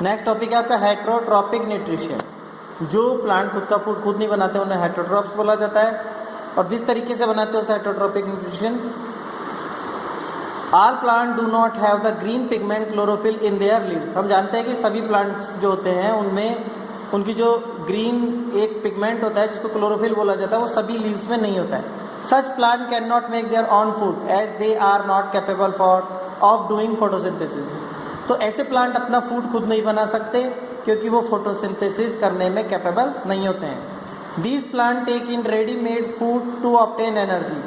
Next topic है आपका heterotrophic nutrition. जो प्लांट खुद का फूड खुद नहीं बनाते उन्हें हेट्रोट्रॉप्स बोला जाता है, और जिस तरीके से बनाते हैं उसे heterotrophic nutrition. All plant do not have the green pigment chlorophyll in their leaves. हम जानते हैं कि सभी प्लांट्स जो होते हैं उनमें उनकी जो ग्रीन एक पिगमेंट होता है जिसको क्लोरोफिल बोला जाता है वो सभी लीव्स में नहीं होता है। Such plant can not make their own food as they are not capable for of doing photosynthesis. तो ऐसे प्लांट अपना फूड खुद नहीं बना सकते क्योंकि वो फोटोसिंथेसिस करने में कैपेबल नहीं होते हैं। These plant take in readymade food to obtain energy.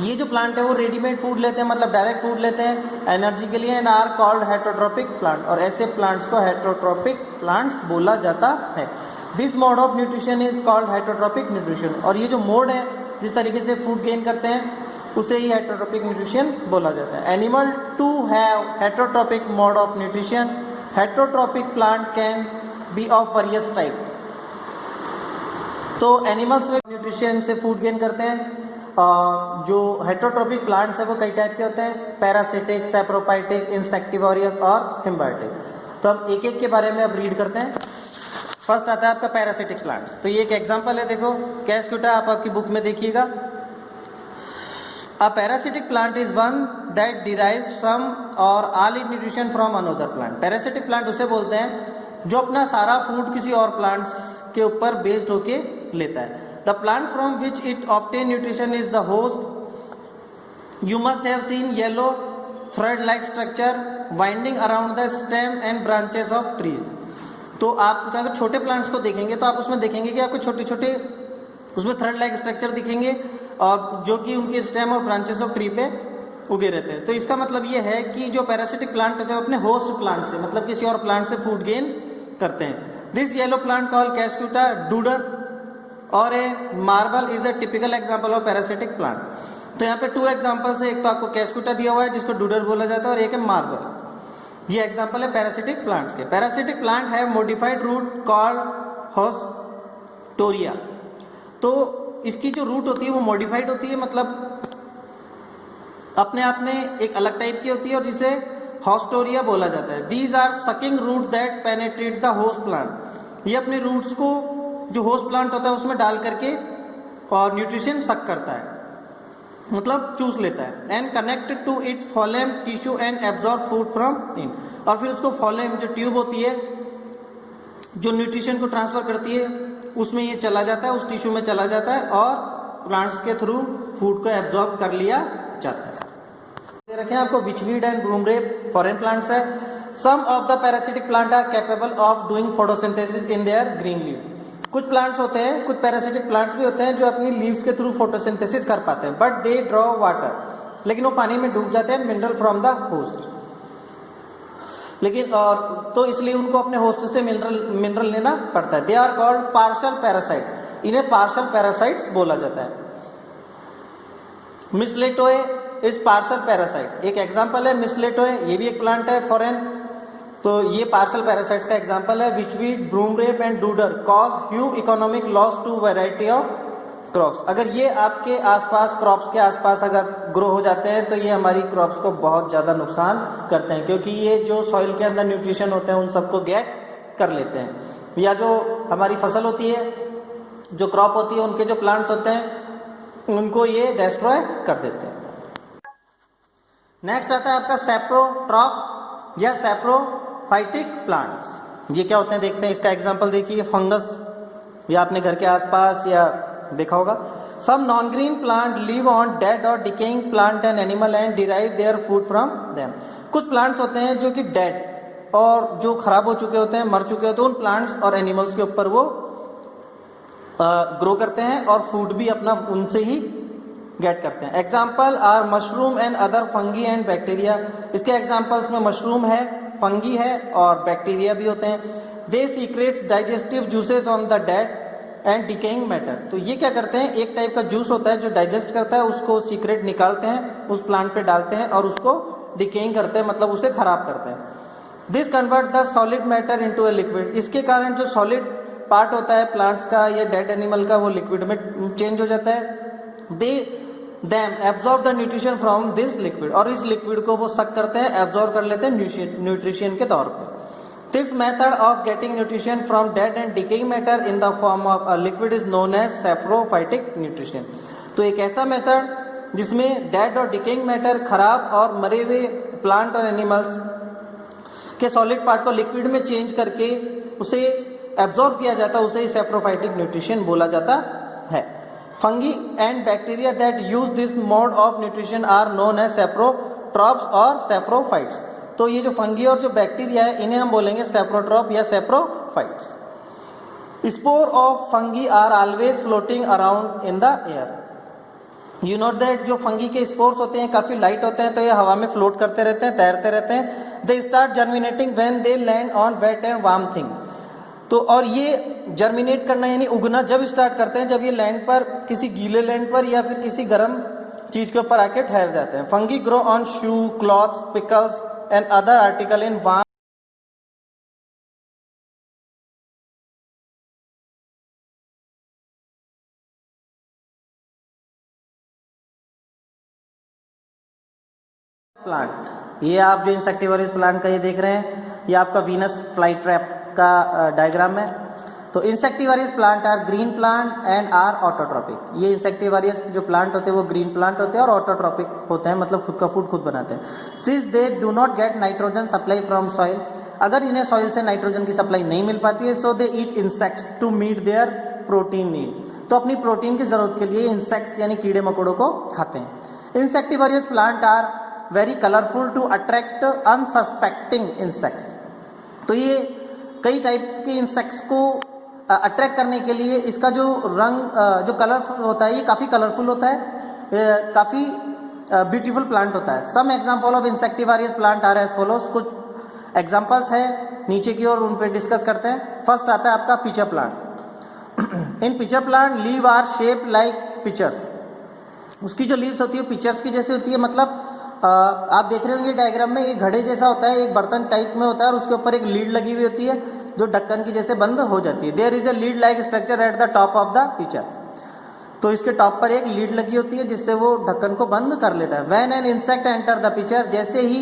ये जो प्लांट है वो रेडीमेड फूड लेते हैं, मतलब डायरेक्ट फूड लेते हैं एनर्जी के लिए, and are called heterotrophic plant. और ऐसे प्लांट्स को हेट्रोट्रॉपिक प्लांट्स बोला जाता है। This mode of nutrition is called heterotrophic nutrition. और ये जो मोड है जिस तरीके से फूड गेन करते हैं उसे ही हेट्रोट्रॉपिक न्यूट्रिशन बोला जाता है। Animal too have heterotrophic mode of nutrition. Heterotrophic plant can be of various type. तो एनिमल्स में न्यूट्रिशन से फूड गेन करते हैं। जो हेट्रोट्रॉपिक प्लांट्स है वो कई टाइप के होते हैं, पैरासिटिक, सैप्रोफाइटिक, इंसेक्टिवोरियस और सिम्बायोटिक। तो हम एक एक के बारे में अब रीड करते हैं। फर्स्ट आता है आपका पैरासिटिक प्लांट्स। तो ये एक एग्जांपल है, देखो कैस्क्यूटा, आप आपकी बुक में देखिएगा। A parasitic plant is one that derives some or all it nutrition from another plant. Parasitic plant उसे बोलते हैं जो अपना सारा फूड किसी और प्लांट्स के ऊपर बेस्ड होके लेता है। The plant from which it obtain nutrition is the host. You must have seen yellow thread-like structure winding around the stem and branches of trees. तो आप अगर छोटे प्लांट्स को देखेंगे तो आप उसमें देखेंगे कि आपको छोटे छोटे उसमें थ्रेड लाइक स्ट्रक्चर दिखेंगे और जो कि उनके स्टेम और ब्रांचेस ऑफ ट्री पे उगे रहते हैं। तो इसका मतलब ये है कि जो पैरासिटिक प्लांट होते हैं वो अपने होस्ट प्लांट से, मतलब किसी और प्लांट से फूड गेन करते हैं। This yellow plant called cuscuta dodder or ए मार्बल is a typical example of parasitic plant. तो यहाँ पे 2 एग्जांपल्स है, एक तो आपको कैस्क्यूटा दिया हुआ है जिसको डूडर बोला जाता है और एक है मार्बल। ये एग्जांपल है पैरासिटिक प्लांट्स के। Parasitic plant have modified root called haustoria. तो इसकी जो रूट होती है वो मॉडिफाइड होती है, मतलब अपने आप में एक अलग टाइप की होती है और जिसे हॉस्टोरिया बोला जाता है। These are sucking root that penetrate the host plant. ये अपने रूट्स को जो होस्ट प्लांट होता है उसमें डाल करके और न्यूट्रिशन सक करता है, मतलब चूस लेता है। And connected to it phloem tissue and absorb food from in. और फिर उसको फोलेम जो ट्यूब होती है जो न्यूट्रिशन को ट्रांसफर करती है उसमें ये चला जाता है, उस टिश्यू में चला जाता है और प्लांट्स के थ्रू फूड को एब्जॉर्ब कर लिया जाता है। रखें आपको witchweed and broomrape foreign plants है। Some of the parasitic plant are capable of doing photosynthesis in their green leave. कुछ प्लांट्स होते हैं, कुछ पैरासिटिक प्लांट्स भी होते हैं जो अपनी लीव्स के थ्रू फोटोसिंथेसिस कर पाते हैं, बट दे ड्रॉ वाटर, लेकिन वो पानी में डूब जाते हैं, मिनरल फ्रॉम द होस्ट। लेकिन और तो इसलिए उनको अपने होस्ट से मिनरल लेना पड़ता है। They are called partial parasites. इन्हें पार्शियल पैरासाइट्स बोला जाता है। Mistletoe is partial parasite. एक एग्जांपल है मिसलेटोए, ये भी एक प्लांट है फॉरेन। तो ये पार्शियल पैरासाइट्स का एग्जांपल है। Witchweed, broomrape and dodder cause huge economic loss to variety of crops. अगर ये आपके आसपास क्रॉप्स के आसपास अगर ग्रो हो जाते हैं तो ये हमारी क्रॉप्स को बहुत ज़्यादा नुकसान करते हैं, क्योंकि ये जो सॉइल के अंदर न्यूट्रिशन होते हैं उन सबको गेट कर लेते हैं। या जो हमारी फसल होती है, जो क्रॉप होती है, उनके जो प्लांट्स होते हैं उनको ये डिस्ट्रॉय कर देते हैं। नेक्स्ट आता है आपका सैप्रोट्रॉप्स या सैप्रोफाइटिक प्लांट्स। ये क्या होते हैं देखते हैं। इसका एग्जांपल देखिए, फंगस, या अपने घर के आसपास या देखा होगा। Some non green plant live on dead or decaying plant and animal and derive their food from them. कुछ प्लांट्स होते हैं जो कि डेड और जो खराब हो चुके होते हैं, मर चुके होते हैं, उन प्लांट्स और एनिमल्स के ऊपर वो ग्रो करते हैं और फूड भी अपना उनसे ही गेट करते हैं। Example are mushroom and other fungi and bacteria. इसके एग्जाम्पल्स में मशरूम है, फंगी है और बैक्टीरिया भी होते हैं। They secretes digestive juices on the dead and decaying matter. तो ये क्या करते हैं, एक टाइप का जूस होता है जो डाइजेस्ट करता है, उसको सीक्रेट निकालते हैं, उस प्लांट पे डालते हैं और उसको डिकेइंग करते हैं, मतलब उसे खराब करते हैं। This convert the solid matter into a liquid. इसके कारण जो सॉलिड पार्ट होता है प्लांट्स का या डेड एनिमल का वो लिक्विड में चेंज हो जाता है। They them absorb the nutrition from this liquid. और इस लिक्विड को वो सक करते हैं, एब्जॉर्ब कर लेते हैं न्यूट्रिशन के तौर पे। This method of getting nutrition from dead and decaying matter in the form of a liquid is known as saprophytic nutrition. तो एक ऐसा मेथड जिसमें डेड और डिकेइंग मैटर, खराब और मरे हुए प्लांट और एनिमल्स के सॉलिड पार्ट को लिक्विड में चेंज करके उसे एब्जॉर्ब किया जाता है, उसे सैप्रोफाइटिक न्यूट्रिशन बोला जाता है। Fungi and bacteria that use this mode of nutrition are known as saprotrophs और सैप्रोफाइट्स। तो ये जो फंगी और जो बैक्टीरिया है इन्हें हम बोलेंगे सैप्रोट्रॉप या saprophytes. Spore of fungi are always floating around in the air. You note that जो फंगी के स्पोर्स होते हैं काफ़ी लाइट होते हैं, तो ये हवा में फ्लोट करते रहते हैं, तैरते रहते हैं। They start germinating when they land on wet and warm thing. तो और ये जर्मिनेट करना यानी उगना जब स्टार्ट करते हैं जब ये लैंड पर, किसी गीले लैंड पर या फिर किसी गर्म चीज़ के ऊपर आके ठहर जाते हैं। Fungi grow on shoe, clothes, pickles and other article in warm plant. ये आप जो इंसेक्टिवोरस प्लांट का ये देख रहे हैं, ये आपका वीनस फ्लाई ट्रैप का डायग्राम है। तो insectivorous plant are green plant and are autotrophic. ये इंसेक्टिवोरस जो प्लांट होते हैं वो ग्रीन प्लांट होते हैं और ऑटोट्रॉपिक होते हैं, मतलब खुद का फूड खुद बनाते हैं। Since they do not gate nitrogen supply from soil, अगर इन्हें सॉइल से नाइट्रोजन की सप्लाई नहीं मिल पाती है, so they eat insects to meet their protein need. तो अपनी प्रोटीन की जरूरत के लिए इंसेक्ट्स यानी कीड़े मकोड़ों को खाते हैं। Insectivorous plant are very colourful to attract unsuspecting insects. तो ये कई टाइप्स के इंसेक्ट्स को अट्रैक्ट करने के लिए इसका जो रंग जो कलरफुल होता है ये काफ़ी कलरफुल होता है, काफ़ी ब्यूटीफुल प्लांट होता है। Some example of insectivorous plant are as follows. कुछ एग्जाम्पल्स है नीचे की ओर, उन पर डिस्कस करते हैं। फर्स्ट आता है आपका pitcher plant. In pitcher plant leave are shape like pitchers. उसकी जो लीव्स होती है पिचर्स की जैसे होती है, मतलब आप देख रहे होंगे डायग्राम में ये घड़े जैसा होता है, एक बर्तन टाइप में होता है और उसके ऊपर एक लीड लगी हुई होती है जो ढक्कन की जैसे बंद हो जाती है। There is a lid like structure at the top of the pitcher. तो इसके टॉप पर एक लीड लगी होती है जिससे वो ढक्कन को बंद कर लेता है। When an insect enter the pitcher, जैसे ही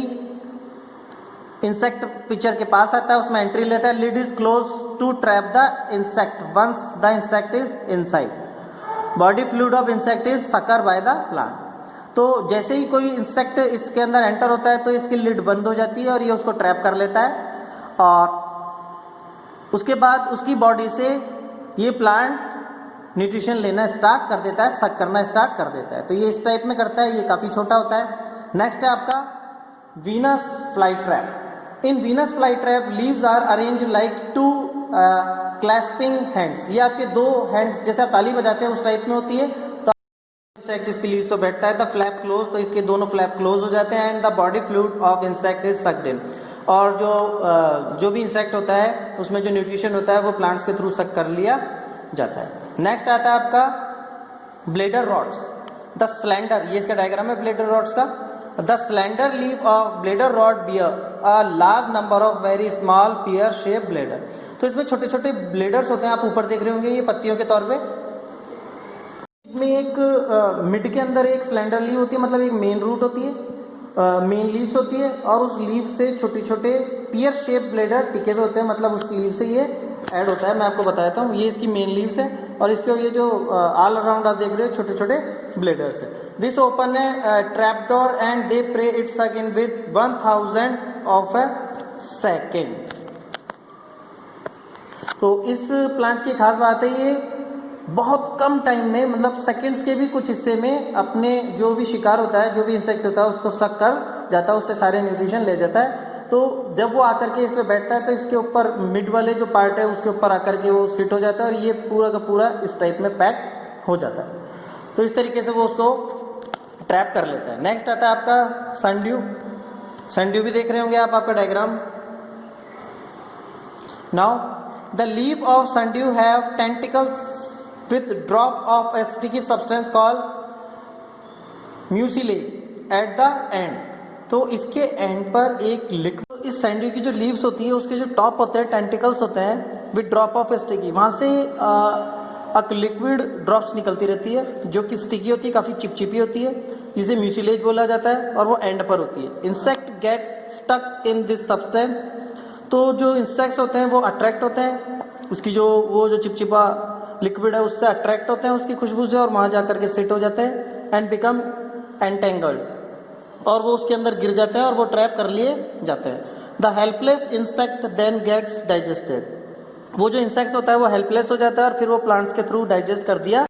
इंसेक्ट पिचर के पास आता है उसमें एंट्री लेता है, lid is close to trap the insect once the insect is inside. Body fluid of insect is sucked by the plant. तो जैसे ही कोई इंसेक्ट इसके अंदर एंटर होता है तो इसकी लिड बंद हो जाती है और ये उसको ट्रैप कर लेता है और उसके बाद उसकी बॉडी से ये प्लांट न्यूट्रिशन लेना स्टार्ट कर देता है, सक करना स्टार्ट कर देता है। तो ये इस टाइप में करता है, ये काफ़ी छोटा होता है। नेक्स्ट है आपका Venus fly trap. In Venus fly trap leaves are arrange like two clasping hands. ये आपके दो हैंड्स जैसे आप ताली बजाते हैं उस टाइप में होती है। तो इंसेक्ट इसके लीव्स तो बैठता है, द फ्लैप क्लोज, तो इसके दोनों फ्लैप क्लोज हो जाते हैं and the body fluid of insect is sucked in. और जो भी इंसेक्ट होता है उसमें जो न्यूट्रिशन होता है वो प्लांट्स के थ्रू सक कर लिया जाता है। नेक्स्ट आता है आपका ब्लेडर रॉड्स। द स्लेंडर, ये इसका डायग्राम है ब्लेडर रॉड्स का। The slender leave of bladder rod bear a large number of very small peer shape bladder. तो इसमें छोटे छोटे ब्लेडर्स होते हैं, आप ऊपर देख रहे होंगे ये पत्तियों के तौर पे। में एक मिड के अंदर एक स्लेंडर लीव होती है, मतलब एक मेन रूट होती है, मेन लीव्स होती है और उस लीव से छोटे छोटे पियर शेप ब्लेडर टिके हुए होते हैं, मतलब उस लीव से ये ऐड होता है। मैं आपको बताता हूँ, ये इसकी मेन लीव्स है और इसके ये जो ऑल अराउंड आप देख रहे हो छोटे छोटे ब्लेडर्स है। दिस ओपन है trap door and they prey its again with 1000 of a second. तो इस प्लांट्स की खास बात है ये बहुत कम टाइम में, मतलब सेकंड्स के भी कुछ हिस्से में अपने जो भी शिकार होता है, जो भी इंसेक्ट होता है उसको सक कर जाता है, उससे सारे न्यूट्रिशन ले जाता है। तो जब वो आकर के इस पे बैठता है तो इसके ऊपर मिड वाले जो पार्ट है उसके ऊपर आकर के वो सिट हो जाता है और ये पूरा का पूरा इस टाइप में पैक हो जाता है। तो इस तरीके से वो उसको ट्रैप कर लेता है। नेक्स्ट आता है आपका सनड्यू। सनड्यू भी देख रहे होंगे आप, आपका diagram. Now the leave of sundew have tentacles with drop of a sticky substance called mucilage at the end। तो इसके एंड पर एक लिक्विड, इस सैंडवी की जो लीव्स होती है उसके जो टॉप होते हैं टेंटिकल्स होते हैं विद ड्रॉप ऑफ स्टिकी, वहाँ से एक लिक्विड ड्रॉप्स निकलती रहती है जो कि स्टिकी होती है, काफ़ी चिपचिपी होती है, जिसे म्यूसिलेज बोला जाता है और वो एंड पर होती है। Insect get stuck in this substance, तो जो इंसेक्ट्स होते हैं वो अट्रैक्ट होते हैं, उसकी जो वो जो चिपचिपा लिक्विड है उससे अट्रैक्ट होते हैं उसकी खुशबू से, और वहाँ जा करके सेट हो जाते हैं एंड बिकम एंटेंगल्ड, और वो उसके अंदर गिर जाते हैं और वो ट्रैप कर लिए जाते हैं। The helpless insect then gets digested, वो जो इंसेक्ट होता है वो हेल्पलेस हो जाता है और फिर वो प्लांट्स के थ्रू डाइजेस्ट कर दिया